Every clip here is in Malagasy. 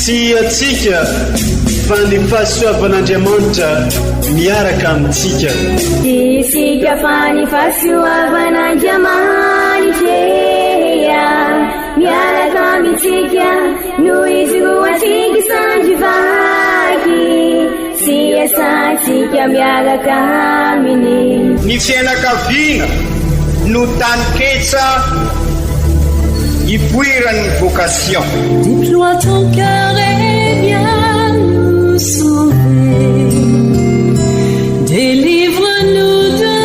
atsika fa ny fahasoavan'Andriamanitra miaraka amintsika. Isika fa ny fahasoavan'Andriamanitra miaraka amintsika noho izy roatsika sandrivaky sy asantsika miaraka aminy. Ny fianakaviana no taniketsa ipoiran'ny vocation. Déploie ton cœur et viens nous sauver. Délivre-nous de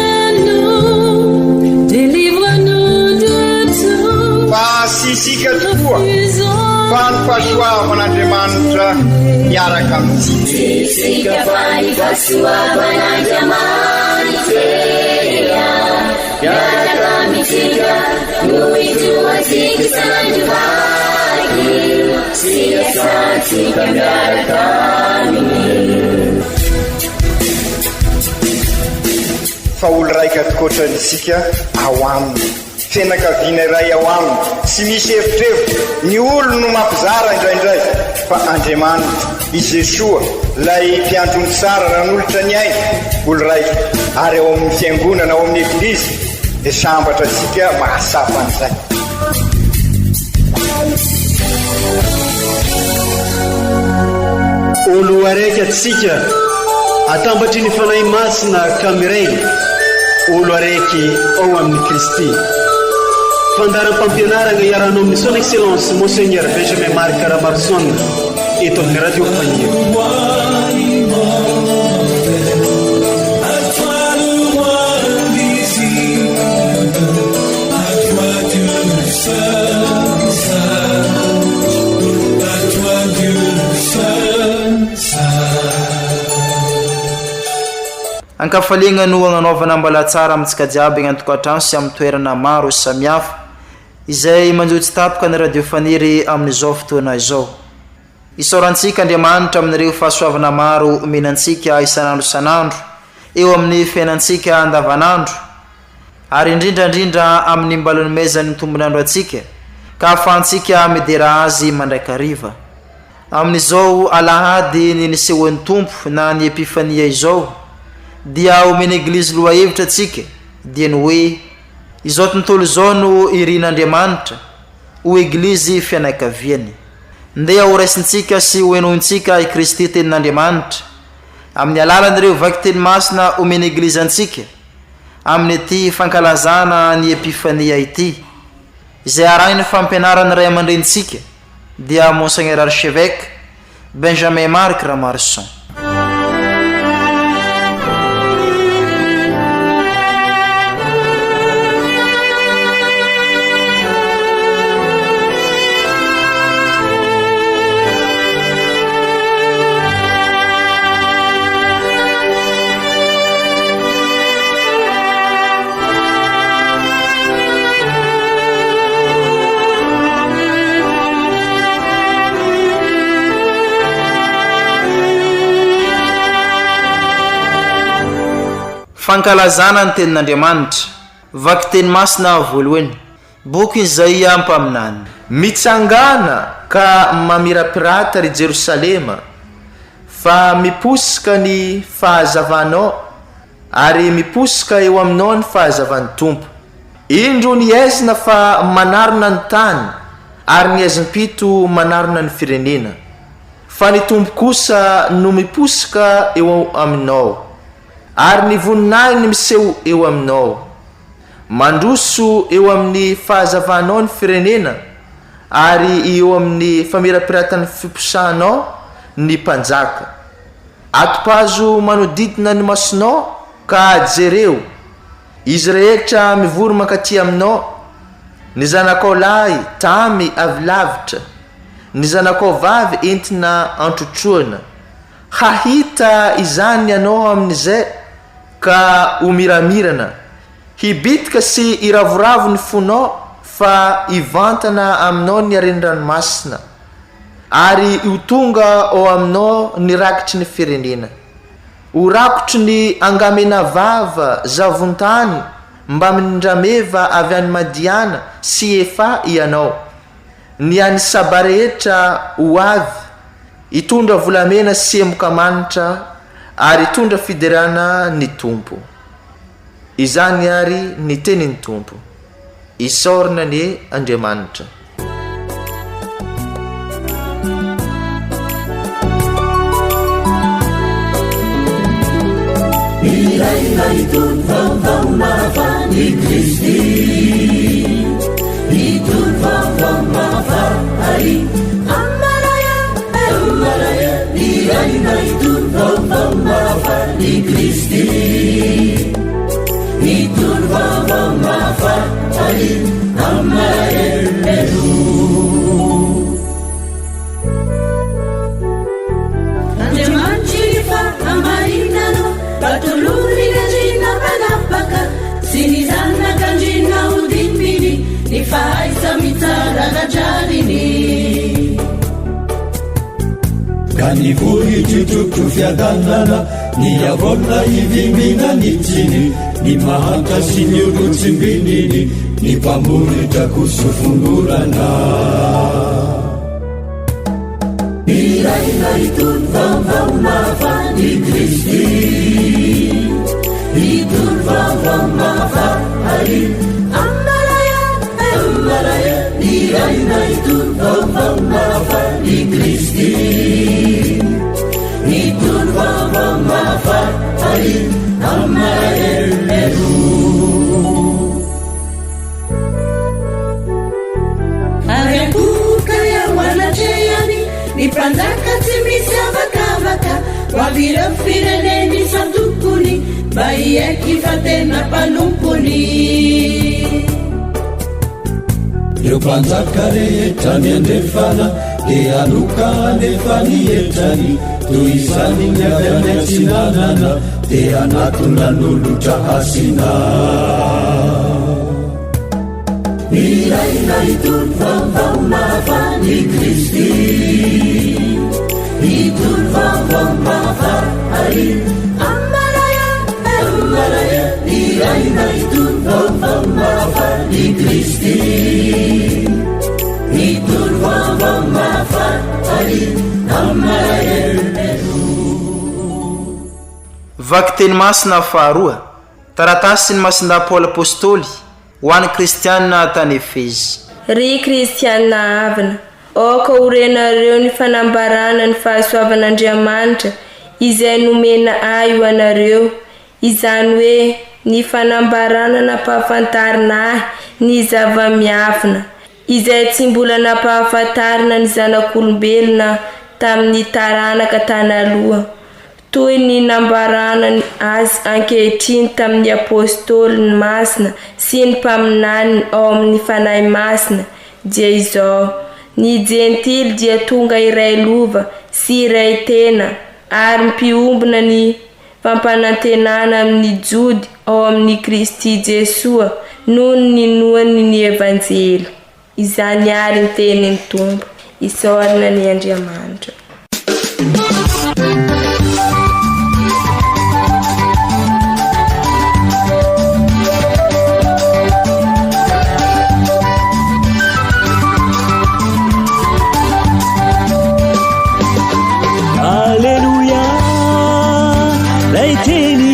nous, délivre-nous de tout. Fa sisika tokoa fa ny fahasoavan'Andriamanitra miaraka amintsika. Sisika fa ny fahasoavan'Andriamanitra miaraka amintsika noho izy roatsika sandrivaky sy asantsika miaraka aminy. Fa olo raiky atokotran'isika ao aminy, fianakaviana iray ao aminy, tsy misy efitrevitra. Ny olo no mampizara indraindray fa Andriamanitra i Jesoa lay mpiandrony tsara ranolotra ny aina olo raiky. Ary ao amin'ny fiangonana ao amin'ny eglizy dia sambatra antsika mahasafa an'izay. Olo araiky atsika atambatry ny fanahy masina kamiray. Olo araiky ao amin'ny Kristy. Fandaram-pampianarana iaranao amin'ny son excellence Monseigneur Benjamin Marc Karamarson eto amin'ny Radio Fania. Ankafaliagna no agnanaovana mbala tsara amintsika jiaby agnan-tokantrano sy amin'ny toerana maro samihafa izay manjotsy tapoka ny radiofaniry amin'izao fotoana izao. Isaorantsika Andriamanitra amin'ireo fahasoavana maro menantsika isanandro isanandro eo amin'ny fiainantsika andavanandro, ary indrindrandrindra amin'ny mbalonomezan'ny tombonandro atsika ka ahafahantsika midera azy mandraikariva. Amin'izao alahady ny nisehoan'ny tompo na ny epifania izao dia omeny eglizy loha hevitra atsika dia ny hoe izao tontolo izao no irin'Andriamanitra ho eglizy fianakaviany. Ndeha ho raisintsika sy ho enointsika i Kristy tenin'Andriamanitra amin'ny alalan'ireo vaky teny masina omeny eglizy antsika amin'ny ity fankalazana ny epifania ity, izay arahiny fampianarany ray aman-drenitsika dia Monseigneur Archevêque Benjamin Marc Karamarson. Fankalazana ny tenin'Andriamanitra, vaky teny masina voalohany, boky izay ampaminany. Mitsangana ka mamirapirata ry Jerusalema, fa miposika ny fahazavanao ary miposika eo aminao ny fahazavan'ny tompo. Indro ny aizina fa manarina ny tany ary ny aizim-pito manarina ny firenena, fa ny tompo kosa no miposika eo aminao ary ny voninahiny miseho eo aminao. Mandroso eo amin'ny fahazavanao ny firenena ary eo amin'ny famirapiratany fiposahanao ny mpanjaka. Atopazo manodidina ny masonao ka jereo izy rehetra mivory mankaty aminao, ny zanakao lahy tamy avy lavitra, ny zanakao vavy entina antrotroana. Hahita izany ianao amin'izay ka umiramirana, hibitika sy iravoravo ny fonao fa ivantana aminao ny arendranomasina ary ho tonga ao aminao ny rakitry ny firenena. Ho rakotry ny angamena vava zavontany mba mindrameva avy any Madiana sy efa ianao. Ny any Saba rehetra ho avy hitondra volamena sy emoka manitra ary hitondra fiderana ny tompo. Izany ary ny tenin'ny tompo, isaorina ny Andriamanitra. Kani vohitry trotro fiadanana ny avona ivimbina ny tsiny ny mahanta sy ny olotsimbininy ny mpamoritra kosofondorana iraina itony vaovao mafany Kristy itony vaovao mafany amaraya iraina itony vaovao mafany Kristy itony vaovao mafany amaraya Ariakuka ya wanacheani ni mpanjaka tsy misy avakavaka wavira fireneny sandukuni baieki fatena panompony ireo mpanjaka rehetra ny andrefana dia aloka andefany etrany toy izany ny avy any atsinanana dia anatona nolotra hasina iraina itony vaovao mafany Kristy itony vaovao mafany amaraya iraina itony vaovao mafany Kristy itony vaovao mafany amaraya. Vaky teny masina faharoa taratasy ny masinda Paoly apôstôly ho an'ny kristianina tany Efezy. Ry kristianina avana, aka orenareo ny fanambarana ny fahasoavan'Andriamanitra izay nomena ahy ho anareo, izany hoe ny fanambarana nampahafantarina ahy ny zava-miafina izay tsy mbola nampahafantarina ny zanak'olombelona tamin'ny taranaka tany aloha, toy ny nambarana azy ankehitriny tamin'ny apôstôly ny masina sy ny mpaminany ao amin'ny fanahy masina dia izao: ny jentily dia tonga iray lova sy iray tena ary mpihombona ny fampanantenana amin'ny jody ao amin'ny Kristy Jesua noho ny noany ny evanjely. Izany ary ny tenin'ny tompo, isaorina ny Andriamanitra. Alleluia, lay teny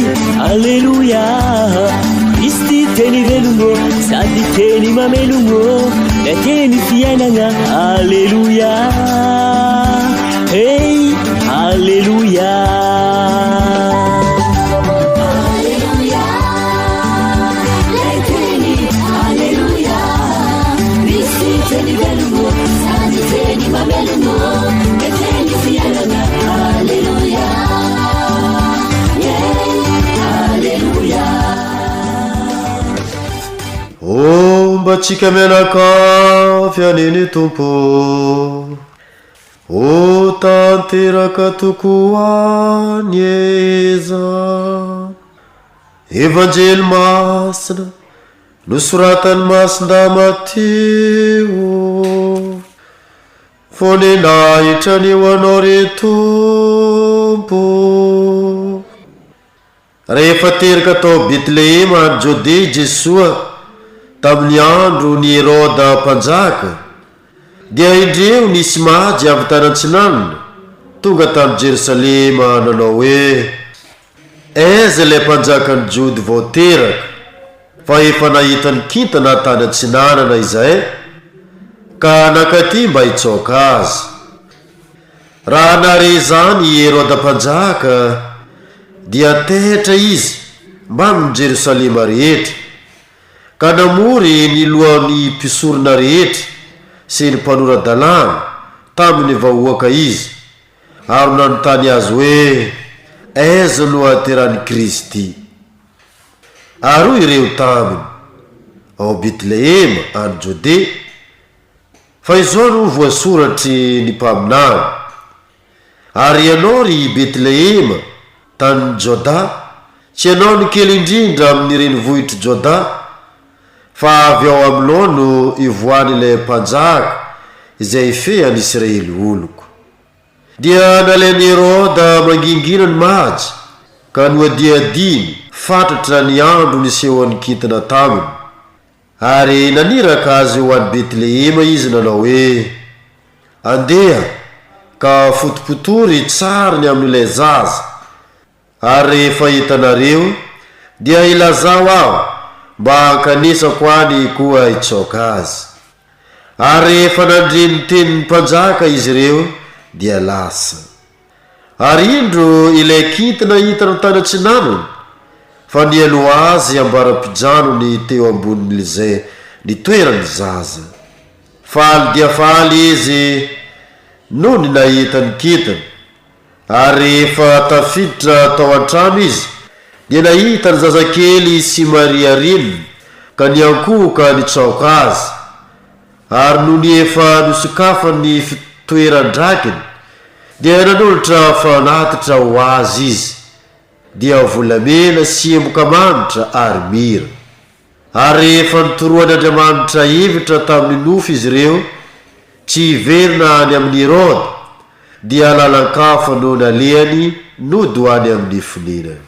alleluia, Kristi teny velomo sady teny mamelomo, lay teny fiainana alleluia, hey alleluia. Mba tsika mianakavy aneny tompo, o tanteraka tokoa ny eza evanjely masina nosoratany masinda Mateo, fonenahitra ny ho anao re tompo. Rehefa teraka tao Betlehema any Jode Jesua tamin'ny andro ny Heroda mpanjaka, dia indreo nisy mahady avy tanantsinanana tonga tamy Jerosalema nanao hoe aiza ilay mpanjakany Jody vao teraka fa efa nahitany kintana tany Antsinanana izay ka nakaty mba hitsoaka azy. Raha nare zany Herodam-panjaka dia tehitra izy mba amin'ny Jerosalema rehetra ka namory ny lohan'ny mpisorona rehetra sy ny mpanorandalàna tamin'ny vahoaka izy ary nanontany azy hoe aiza no ahaterany Kristy. Ary ireo taminy ao Betlehema any Jode fa izao no voasoratry ny mpaminany. Ary ianao ry Betlehema tany Joda, tsy ianao ny kely indrindra amin'ny renivohitry Joda fa avy ao aminao no ivoan'ilay mpanjaka izay feany Israely oloko. Dia nalainy Heroda mangingina ny mahajy ka noadiadiny fatratra ny andro nisehoan'ny kintana taminy. Ary naniraka azy ho any Betlehema izy nanao hoe andeha ka fotopotory tsarany amin'ilay zaza ary rehefa hitanareo dia ilazao aho mba hankanesako any koa hitsoaka azy. Ary rehefa nandreny tenin'ny mpanjaka izy ireo dia lasa. Ary indro ilay kintana hitana tany Antsinanana fa nialo azy ambara-pijano teo ambonin'izay nitoerany zaza. Faly dia faly izy no ny nahita ny kintana. Ary rehefa tafiditra tao an-trano izy dia nahita ny zazakely sy Maria rininy ka niankohoka nitsaoka azy. Ary no ny efa nosokafany fitoeran-drakiny dia nanolotra fanatitra ho azy izy dia volamena sy emoka manitra ary mira. Ary rehefa nitoroan'Andriamanitra hevitra tamin'ny nofo izy ireo tsy hiverina any amin'ny Herode dia lalan-kafa no nalehany nody ho any amin'ny fonenany.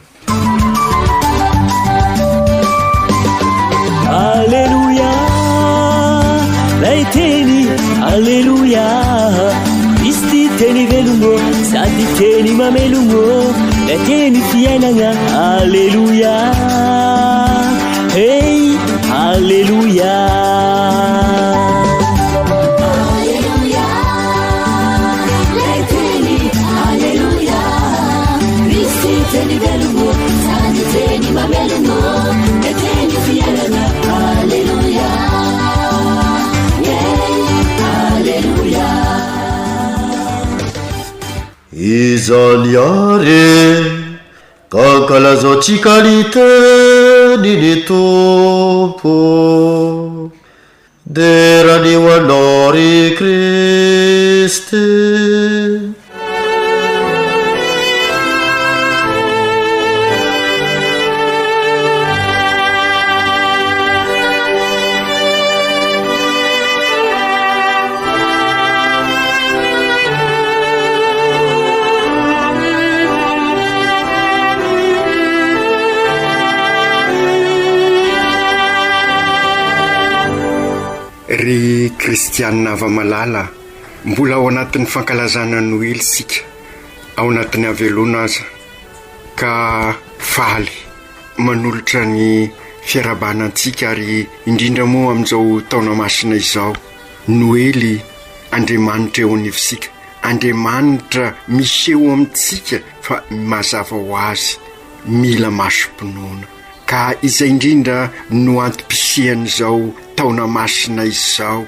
Alleluia, lay teny alleluia, Kristy teny velomo sady teny mamelomo, lay teny fiainana alleluia, hey alleluia. Izany are kankalazaotsika ny teniny Tompo de raha ny ho anao ry Kristy. Ry kristianina ava-malala, mbola ao anatin'ny fankalazana Noely sika, ao anatin'ny havelona aza ka faly manolotra ny fiarabanantsika ary indrindra moa amin'izao taona masina izao. Noely Andriamanitra eo anivosika, Andriamanitra miseho amintsika fa mazava ho azy mila masom-pinoana ka izay indrindra no antom-pisian'izao taona masina izao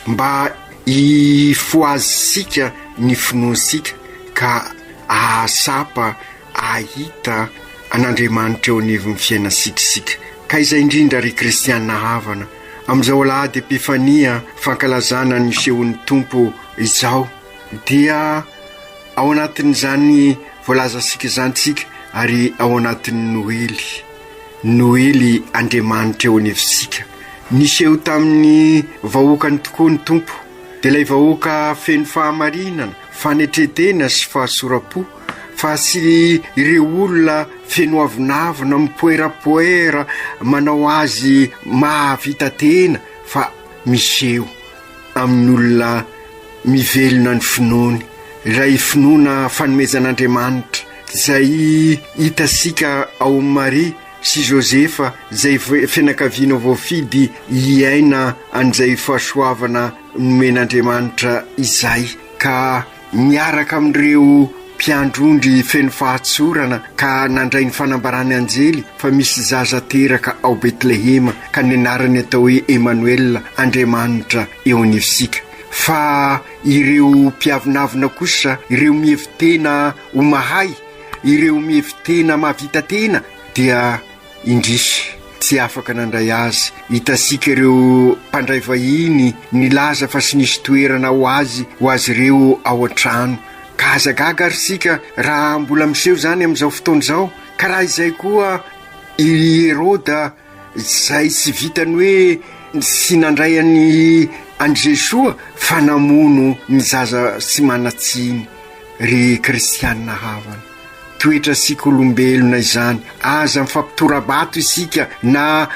mba hifoazysika ny finoansika ka ahasapa ahita an'Andriamanitra eo anivon'ny fiainasikisika. Ka izay indrindra ry kristianina havana amin'izao alahady epifania fankalazana ny sehon'ny Tompo izao dia ao anatin'izany voalazasika zantsika ary ao anatin'ny Noely Andriamanitra eo anivosika niseho tamin'ny vahoakany tokoa ny Tompo dia ilay vahoaka feno fahamarinana, fanetretena sy fahasoram-po fa sy ireo olona feno avinavina mipoerapoera manao azy mahavita tena fa miseho amin'ny olona mivelona ny finoany ray finoana fanomezan'Andriamanitra zay hitasika ao Maria sy Josefa zay fianakaviana voafidy iaina an'izay fahasoavana nomen'Andriamanitra izay, ka miaraka amin'ireo mpiandrondry feno fahatsorana ka nandray ny fanambarany anjely fa misy zaza teraka ao Betlehema ka ny anarany atao hoe Emmanuel, Andriamanitra eo anivosika. Fa ireo mpiavinavina kosa, ireo mihevitena ho mahay, ireo mihevitena mahavita tena dia indrisy tsy afaka nandray azy. Hitasika ireo mpandray vahiny nilaza fa sy nisy toerana ho azy ireo ao an-trano. Ka azagaga ary sika raha mbola miseho zany amin'izao fotoana izao. Ka raha izay koa i Heroda zay sy vitany hoe sy nandray any Jesoa fa namono ny zaza sy manatsiny. Ry kristianina havana, toetra sika olombelona izany, aza mifampitora-bato isika na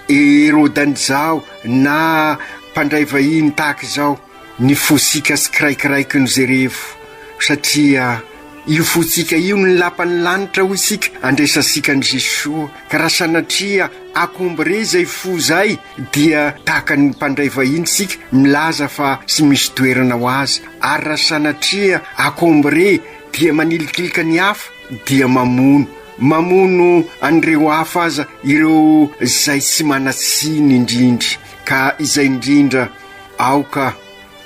Herodan'izao na mpandray vahiny tahaka izao, ny fosika sy kiraikiraiky ny zerevo, satria io fotsika io ny lapan'ny lanitra ho isika andresasika ny Jesoa. Ka raha sanatria akombore zay fo zay dia tahaka ny mpandray vahiny sika milaza fa sy misy toerana ho azy, ary raha sanatria akombore dia manilikilika ny hafa dia mamono an'ireo hafa aza ireo zay sy manatsiny indrindra. Ka izay indrindra aoka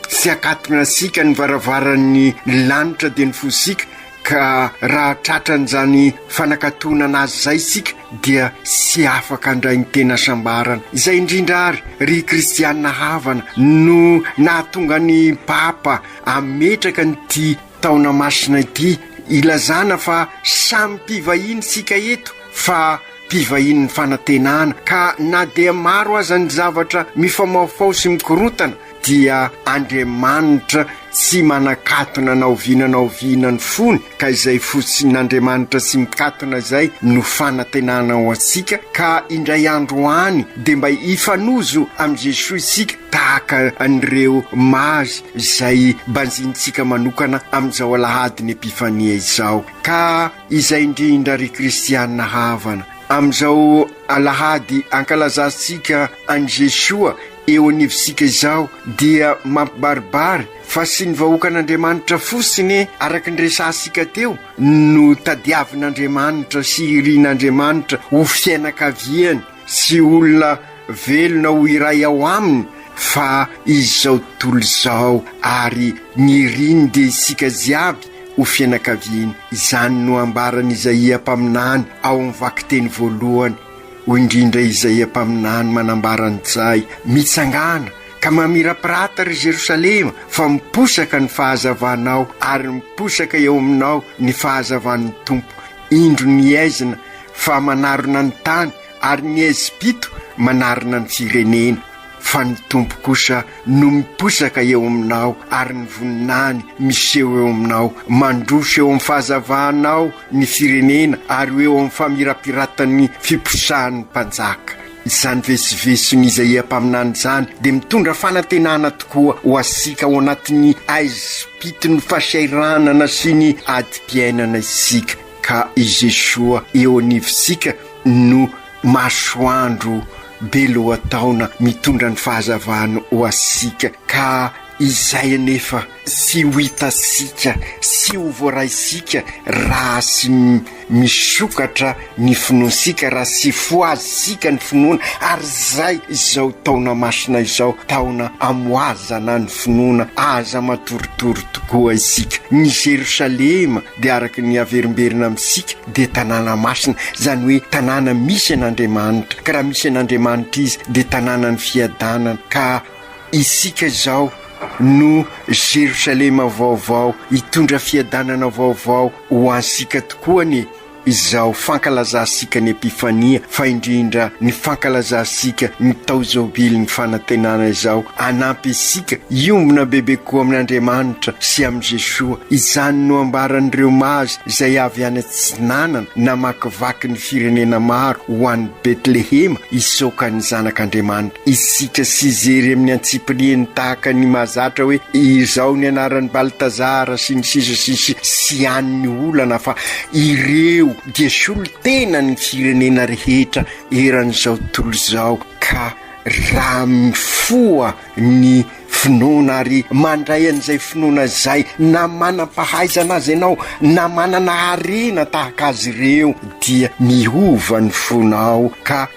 sy akatona sika ny varavaran'ny lanitra dia ny fosika, ka raha tratran'izany fanakatona anazy zay sika dia sy afaka andray ny tena sambarana. Izay indrindra ary ry kristianina havana no nahatonga ny papa ametraka nyty taona masina ity, ilazana fa samy mpivahiny sika eto fa mpivahiny ny fanantenana. Ka na dia maro aza ny zavatra mifamaofao sy mikorotana dia Andriamanitra sy manakatona naoviana ny fony, ka izay fotsin'Andriamanitra sy mikatona zay no fanantenana ho antsika. Ka indray andro any dia mba hifanozo amin'i Jesoa isika tahaka an'ireo mazy zay banjintsika manokana amin'izao alahady ny epifania izao. Ka izay indrindra ry kristianina havana, amin'izao alahady ankalazantsika an'i Jesoa eo anivosika izao dia mampibaribary fa sy ny vahoakan'Andriamanitra fosiny araka ny resasika teo no tadiavin'Andriamanitra sy irian'Andriamanitra ho fianakaviany sy olona velona ho iray ao aminy, fa izao tontolo izao ary ny riny dia isika jiaby ho fianakaviany. Izany no ambarany Isaia mpaminany ao amin'ny vakiteny voalohany, ho indrindra Isaia mpaminany manambarany zay: mitsangana ka mamirapirata ry Jerosalema, fa miposaka ny fahazavanao ary miposaka eo aminao ny fahazavan'ny Tompo. Indro ny aizina fa manarona ny tany ary ny Ezipito manarona ny firenena, fa ny Tompo kosa no miposaka eo aminao ary ny voninany miseho eo aminao, mandroso eo amin'ny fahazavanao ny firenena ary eo amin'ny famirapiratany fiposahan'ny mpanjaka. Izany vesivesiny Isaia mpaminany zany dia mitondra fanantenana tokoa ho asika ao anatin'ny Ezipito ny fasairanana sy ny adi-piainana isika. Ka i Jesoa eo anivosika no masoandro be lohataona mitondra ny fahazavana ho asika. Ka izay anefa sy ho hitasika sy ho voaraisika raha sy misokatra ny finoansika, raha sy foazisika ny finoana. Ary zay izao taona masina izao, taona amoazana ny finoana, aza matoritory tokoa isika. Ny Jerosalema dia araka ny averimberina amintsika dia tanàna masina, zany hoe tanàna misy an'Andriamanitra. Ka raha misy an'Andriamanitra izy dia tanàna ny fiadanana. Ka isika izao no Jerosalema vaovao, hitondra fiadanana vaovao ho ansika tokoa ny izao fankalazasika ny epifania fa indrindra ny fankalazasika ny tao zobily ny fanantenana izao anampy isika iombona bebe koa amin'Andriamanitra sy amin'i Jesoa izany no ambaran'ireo mazy izay avy any Atsinanana namakivaky ny firenena maro ho an'ny Betlehema isoka ny zanak'Andriamanitra isika sy izery amin'ny antsiprieny tahaka ny mahazatra hoe izao ny anaran'ny Baltazara sy ny sisa sy an'ny olana fa ireo dia solotena ny firenena rehetra eran'izao tontolo izao ka raha mifoa ny finoana ary mandray an'izay finoana zay na manam-pahaizana azy ianao na manana harena tahaka azy ireo dia miova ny fonao ka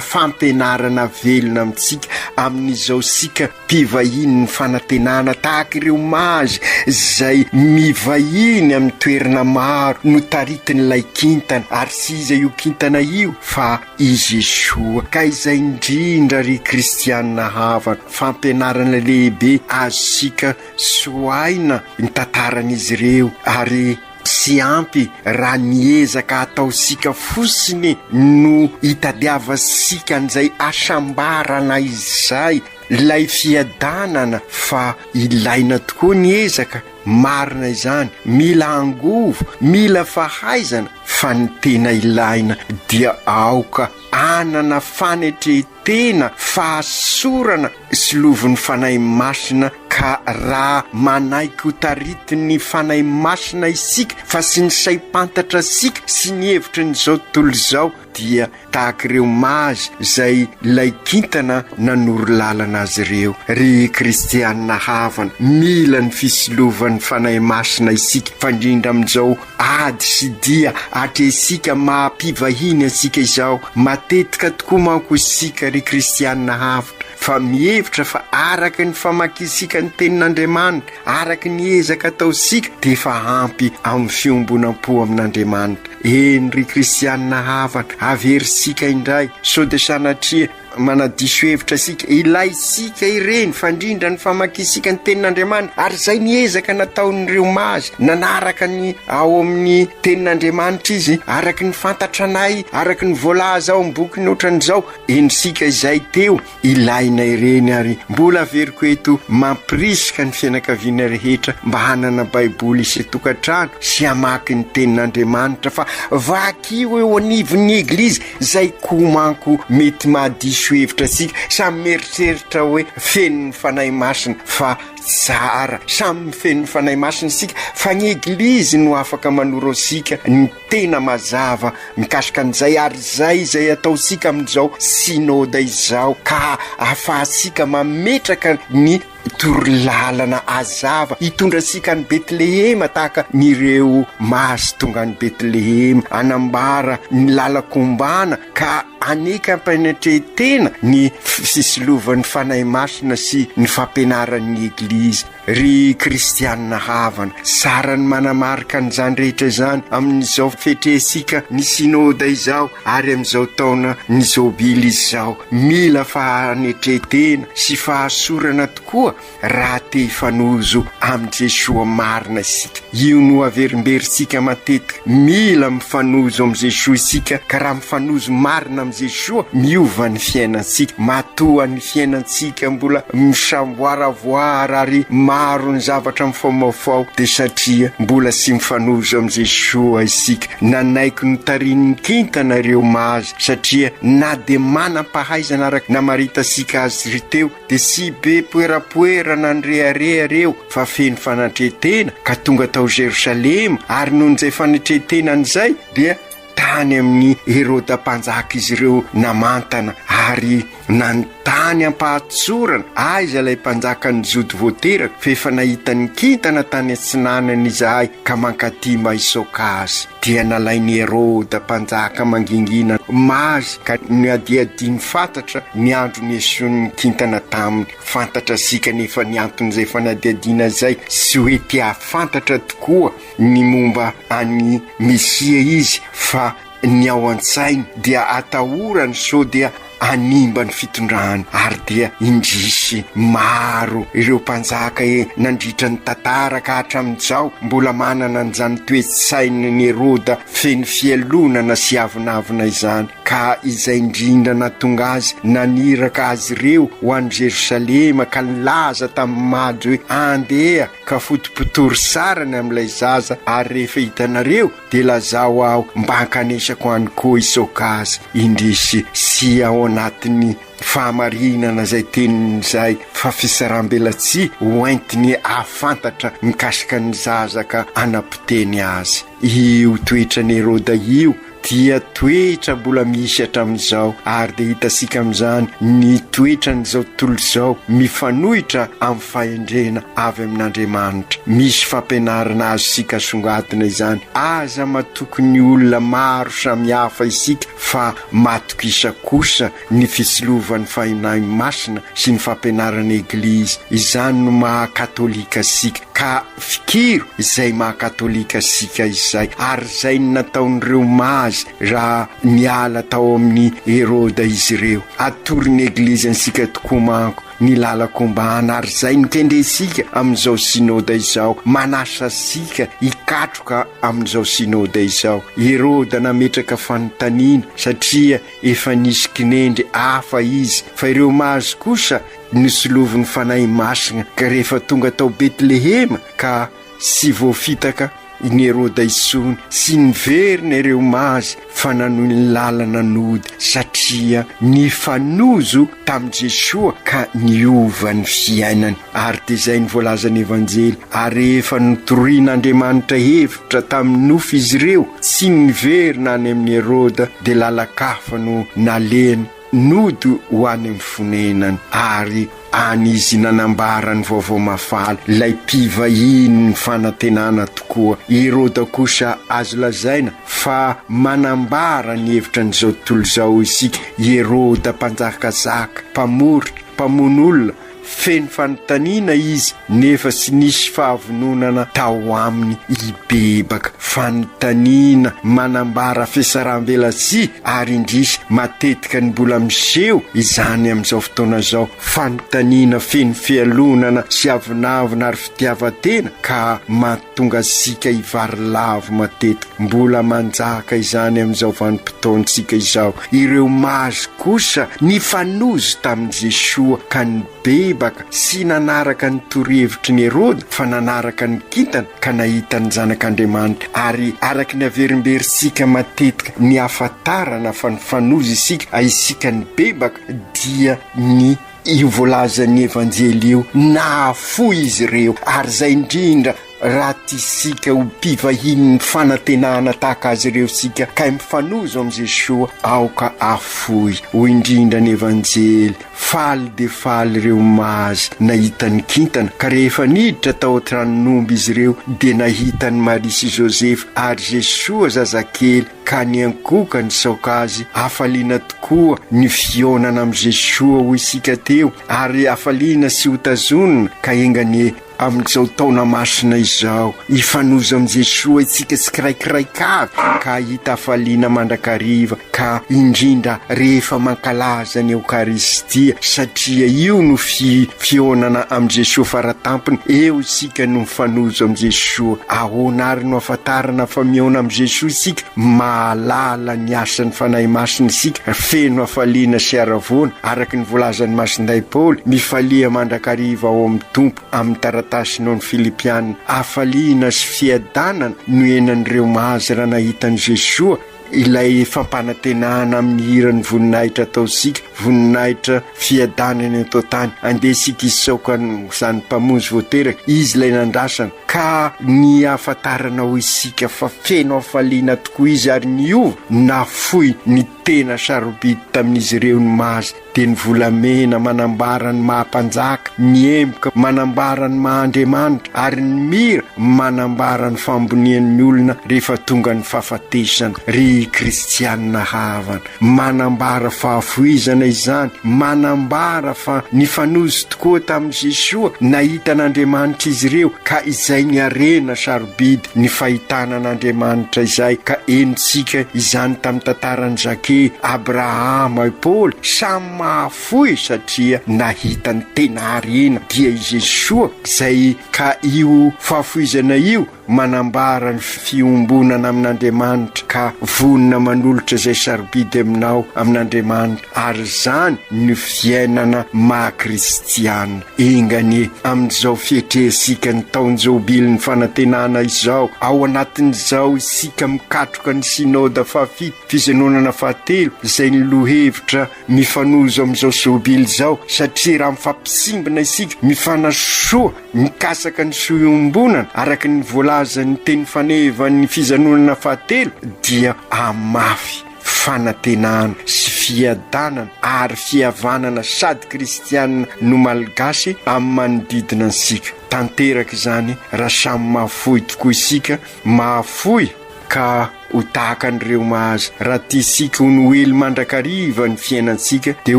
fampianarana velona amintsika amin'izao sika mpivahiny ny fanantenana tahaka ireo mazy zay mivahiny amin'ny toerana maro no taritin'ilay kintana ary sy izay io kintana io fa i Jesoa ka izay indrindra ry kristianina havana fampianarana lehibe azosika soaina ny tantaran'izy ireo ary sy ampy raha niezaka ataosika fosiny no hitadiavasika an'izay asambarana izay lay fiadanana fa ilaina tokoa niezaka marina izany mila angovo mila fahaizana fa ny tena ilaina dia aoka anana fanetretena fahasorana sy lovon'ny fanahy masina ka raha manaiky ho taritiny fanahy masina isika fa sy ny saim-pantatra sika sy ny hevitra n'izao tontolo izao dia tahak'ireo mazy zay lay kintana nanoro lalana azy ireo ry kristianina havana mila ny fisilovan'ny fanahy masina isika fandrindra amin'izao ady sy dia atresika mampivahiny asika izao matetika tokoa manko isika ry kristianina havana fa mihevitra fa araka ny famakisika ny tenin'Andriamanitra araka ny ezaka ataosika dia fa ampy amin'ny fiombonam-po amin'Andriamanitra eny ry kristianina havana averisika indray sao dia sanatria manadiso hevitra sika ilay sika ireny fandrindra ny famakisika ny tenin'Andriamanitra ary zay niezaka nataon'ireo mazy nanaraka ny ao amin'ny tenin'Andriamanitra izy araka ny fantatranay araka ny voalaza ao am-boky ohatran'izao enisika izay teo ilaina ireny ary mbola averiko eto mampirisika ny fianakaviana rehetra mba hanana baiboly isetokantrano sy hamaky ny tenin'Andriamanitra fa vakio eo anivon'ny eglizy zay komanko mety mahadiso hevitra sika samy mieritreritra hoe fen'ny fanahy masina fa tsara samy fen'ny fanahy masina sika fa ny eglizy no afaka manoro sika ny tena mazava mikasika an'izay ary zay ataosika amin'izao sinoda izao ka ahafahasika mametraka ny torolalana azava hitondra sika ny Betlehema tahaka nireo mazy tonga ny Betlehema anambara ny lalakombana ka aneka ampanetretena ny fisilovan'ny fanahy masina sy ny fampianaran'ny eglizy ry kristianina havana sara ny manamarika an'izany rehetra izany amin'izao fetresika ny sinoda izao ary amin'izao taona ny zobily izao mila fahanetretena sy fahasorana tokoa raha te hifanozo amin'i Jesoa marina isika io no averimberisika matetika mila mifanozo amin'i Jesoa isika ka raha mifanozo marina amin'i Jesoa miova ny fiainansika matoa ny fiainansika mbola misamboaravoara ary maro ny zavatra mifaomafao dia satria mbola sy mifanozo amin'i Jesoa isika nanaiky notarin'ny kintana ireo mazy satria na dia manam-pahaizana araka namaritasika azy ry teo dia sy be poerapoerana ny reharehar fa feno fanatretena ka tonga tao Jerosalema ary noho n'izay fanatretena an'izay dia tany amin'ny Herodam-panjaka izy ireo namantana ary nantany ampahatsorana aiza ilay mpanjaka ny jody voateraka fa efa nahita ny kintana tany Atsinanana izahay ka mankaty mba hisoka azy dia nalain'ny Herodam-panjaka mangingina mazy ka ny adiadiny fantatra ny andro nieso'ny kintana taminy fantatra sika nefa ny anton'izay fanadiadiana zay sy hoe tia fantatra tokoa ny momba any Mesia izy fa ny ao an-tsainy dia atahorany so dia animba ny fitondrany ary dia indrisy maro ireo mpanjaka nandritra ny tantara ka hatramin'izao mbola manana an'izany toe-tsaina ny Heroda feno fialonana sy avinavina izany ka izay indrindra natonga azy naniraka azy ireo ho any Jerosalema ka nilaza tamin'ny mady hoe andeha ka fotopotory sarany amin'ilay zaza ary rehefa hitanareo dia lazao aho mba hankanesako any koa isoka azy indrisy sy ao anatin'ny fahamarinana zay tenin'izay fa fisaram-belatsy hoentiny ahafantatra mikasika ny zaza ka anapoteny azy. Io toetra ny Heroda io dia toetra mbola misy hatramin'izao ary dia hitasika amin'izany ny toetra n'izao tontolo izao mifanohitra amin'ny fahendrena avy amin'Andriamanitra. Misy fampianarana azo sika songadina izany aza matoky ny olona maro samihafa isika fa matoky isa kosa ny fisolovan'ny fahinay masina sy ny fampianarana Eglizy. Izany no maha-katolika sika ka fikiro izay maha-katolika sika izay ary izay nataon'ireo mazy raha niala tao amin'ny Heroda izy ireo. Atory Eglizy ansika tokoa manko ny lalakombana ary zay nikendresika amin'izao sinôda izao manasa sika hikatroka amin'izao sinôda izao. Heroda nametraka fanontaniana satria efa nisy kinendry hafa izy fa ireo mazy kosa nisolovin'ny fanahy masina ka rehefa tonga tao Betlehema ka sy voafitaka ny Heroda isony sy niverina ireo mazy fa nanohy ny lalana nody satria nifanozo tamin'i Jesoa ka niova ny fiainany. Ary dia izay ny voalazan'ny evanjely ary rehefa notorian'Andriamanitra hevitra tamin'ny nofo izy ireo tsy niverina any amin'ny Heroda dia lalakafa no naleny nody ho any amin'ny fonenany ary any izy nanambara ny vaovao mafaly lay mpivahiny ny fanantenana tokoa. Heroda kosa azo lazaina fa manambara ny hevitra n'izao tontolo izao isika. Heroda mpanjakazaka, mpamoritra, mpamon'olona, feno fanontaniana izy nefa sy nisy fahavononana tao aminy ibebaka. Fanontaniana manambara fisaram-belatsy ary indrisy matetika ny mbola miseho izany amin'izao fotoana izao. Fanontaniana feno fialonana sy avinavina ary fitiavatena ka mahatonga sika hivarilavo matetika. Mbola manjaka izany amin'izao vanim-potoantsika izao. Ireo mazy kosa nifanozo tamin'i Jesoa ka nibebaka sy nanaraka ny torohevitry ny Heroda fa nanaraka ny kintana ka nahita ny zanak'Andriamanitra ary araka ny averimberisika matetika ny afatarana fa nifanozy isika isika ny bebaka dia ny io voalazan'ny evanjely io nahafoy izy ireo ary zay indrindra raha tisika ho mpivahiny ny fanantenana tahaka azy ireo sika ka mifanozo amin'i Jesoa aoka afoy. Ho indrindra ny evanjely faly de faly ireo mazy nahita ny kintana ka rehefa niditra tao an-tranonomby izy ireo dia nahita ny Maria sy Josefa ary Jesoa zazakely ka niankoka ny saoka azy. Afaliana tokoa ny fionana amin'i Jesoa ho isika teo ary afaliana sy hotazonina ka engany amin'izao taona masina izao ifanozo amin'i Jesoa isika sy kiraikiraikavy ka hita afaliana mandrakariva ka indrindra rehefa mankalaza ny Eukaristia satria io no fionana amin'i Jesoa faratampony. Eo isika no mifanozo amin'i Jesoa. Ahoana ary no afatarana fa miona amin'i Jesoa isika mahalala ny asan'ny fanahy masina isika feno afaliana sy aravona araka ny voalazan'ny masinday Paoly mifalia mandrakariva ao amin'ny tompo amin'ny taratasy ny Filipianina. Afaliana sy fiadanana no enan'ireo mazy raha nahitan'i Jesoa ilay fampanantenana amin'ny hirany voninahitra ataosika, voninahitra fiadanany atao tany. Andesika isoka izany mpamonjy voateraka izy ilay nandrasana ka ny afatarana ho isika fa feno afaliana tokoa izy ary niova nafoy ny tena sarobidi tamin'izy ireo ny mazy teny volamena manambara ny mahampanjaka, ny emboka manambara ny mahandriamanitra, ary ny mira manambara ny fambonian'ny olona rehefa tonga ny fahafatesana. Ry kristianina havana, manambara fahafoizana izany, manambara fa ny fanozy tokoa tamin'i Jesoa nahita n'Andriamanitra izy ireo, ka izay ny arena sarobidy ny fahitana an'Andriamanitra izay. Ka enitsika izany tamin'ny tantarany Zake, Abrahama, Paoly samy mahafoy satria nahita ny tena arena dia i Jesoa izay. Ka io fahafoizana io manambara ny fiombonana amin'Andriamanitra, ka vonina manolotra izay sarobidy aminao amin'Andriamanitra, ary zany ny fiainana maha-kristiana. Engany amin'izao fietresika ny taony jobily ny fanantenana izao, ao anatin'izao isika mikatroka ny synôda fahafito fizenonana fahatelo izay ny lohevitra mifanozo amin'izao jobily izao, satria raha mifampisimbana isika mifanasoa mikasaka ny fiombonana araka ny voalazan'ny teny fanevany fizanonana fahatelo, dia amafy fanantenana sy fiadanana ary fihavanana sady kristianina no malagasy amin'ny manodidina ansika. Tanteraka izany raha samy mahafoy tokoa isika, mahafoy ka ho tahaka an'ireo mahazo. Raha tia isika ho noely mandrakariva ny fiainansika, dia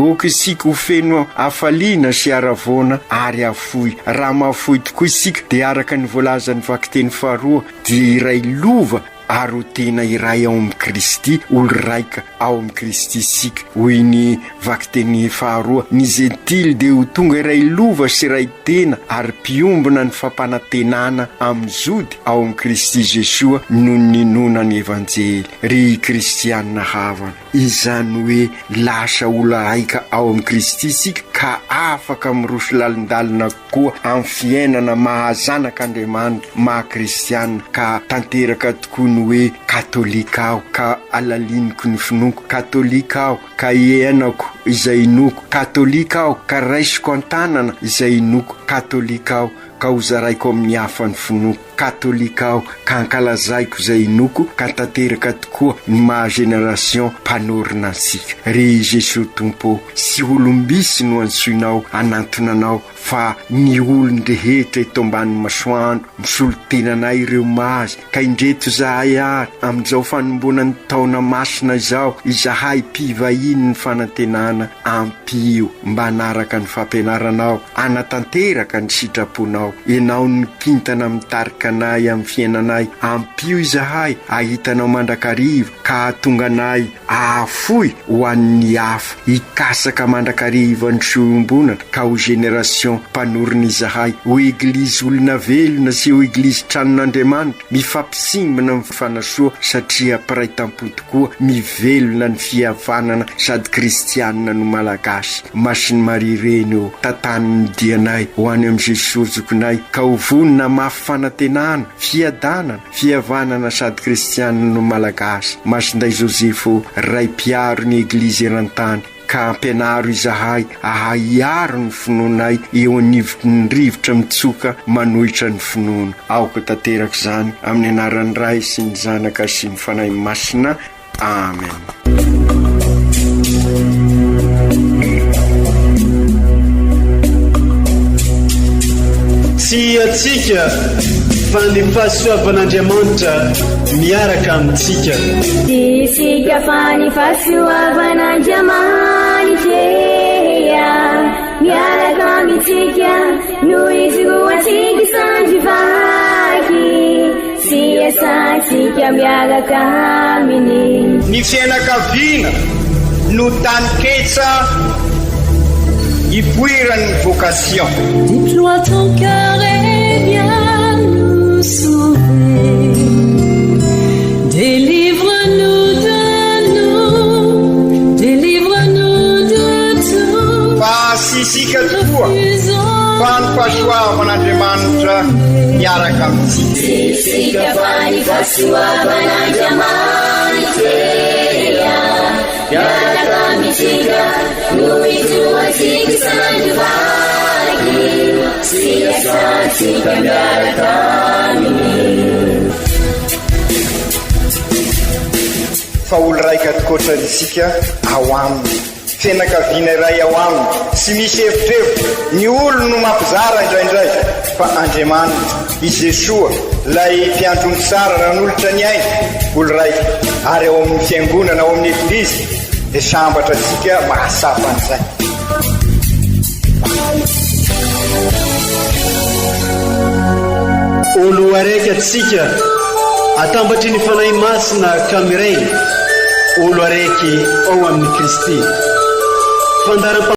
oka isika ho feno hafaliana sy haravona ary hafoy. Raha mahafoy tokoa isika dia araka ny voalazan'ny vakiteny faharoa, dia iray lova ary ho tena iray ao amin'ny Kristy, olo raika ao amin'ny Kristy isika. Hoy ny vakiteny faharoa, ny zentily dia ho tonga iray lova sy iray tena ary mpiombona ny fampanantenana amin'ny zody ao amin'ny Kristy Jesoa no ninonany evanjely. Ry kristianina havana, izany hoe lasa OLOARAIKY ao amin'ny Kristy isika, ka afaka miroso lalindalina koa amin'ny fiainana mahazanak'Andriamanitra maha-kristianina. Ka tanteraka tokoa ny hoe katolika aho, ka alaliniko ny finoko. Katolika aho, ka ienako izay inoko. Katolika aho, ka raisiko an-tanana izay inoko. Katolika aho, ka hozaraiko amin'ny hafa ny finoko. Katolika aho, ka ankalazaiko izay inoko. Ka tanteraka tokoa ny maha-génération mpanorina ansika. Ry Jesosy Tompo, sy olombisy no antsoinao, anantonanao, fa ny olon rehetra eto ambany masoandro misolo-tenanay ireo mahazy. Ka indreto zahay ary amin'izao fanombonany taona masina izao, izahay mpivahiny ny fanantenana, ampio mba anaraka ny fampianaranao, anatanteraka ny sitraponao. Ianao ny kintana mitarika anay amin'ny fiainanay, ampio izahay ahitanao mandrakariva, ka tonga anay ahafoy ho an'ny hafa, hikasaka mandrakariva ny fiombonana, ka ho génération mpanorina izahay, ho eglizy olona velona sy ho eglizy tranon'Andriamanitra mifampisimbana amin'ny fanasoa, satria piray tampo tokoa mivelona ny fihavanana sady kristianina no malagasy. Masiny Maria reny o tantaniny dianay ho any amin'ny Jesosy zokonay, ka ho vonina mafy fanantenana, fiadanana, fihavanana sady kristianina no malagasy. Masinday Josefo ray mpiaro ny eglizy eran-tany, ka ampianaro izahay ahaiaro ny finoanay eo anivotry ny rivotra mitsoka manohitra ny finoana. Aoka tanteraka izany amin'ny anaran'ny Ray sy ny Zanaka sy ny Fanahy Masina. Amen. Tsy atsika fa ny fahasoavan'Andriamanitra miaraka amintsika. Isika fa ny fahasoavan'Andriamanitra miaraka amintsika, noho izy roa tsika sandrivaky, sy asantsika miaraka aminy. Ny fianakaviana no taniketsa ipoiran'ny vocation. Déploie ton cœur et viens nous sauver. Délivre-nous de nous, délivre-nous de tout. Fasisika tokoa fa ny fahasoavan'Andriamanitra miaraka amintsika. Isika fa ny fahasoavan'Andriamanitra miaraka amintsika, noho izy roa tsika sandrivaky, sy asantsika miaraka aminy. Fa olo raika atikoatran'isika ao aminy, fianakaviana iray ao aminy sy misy hevitrevitra ny olo no mampizara indraindray fa Andriamanitra i Jesoa lay mpiandrony tsara ranolotra ny aina olo raiky ary ao amin'ny fiangonana ao amin'ny eglizy dia sambatra antsika mahasapa an'izay. Olo araiky atsika atambatry ny fanahy masina kamiray olo araiky ao amin'ny Kristy.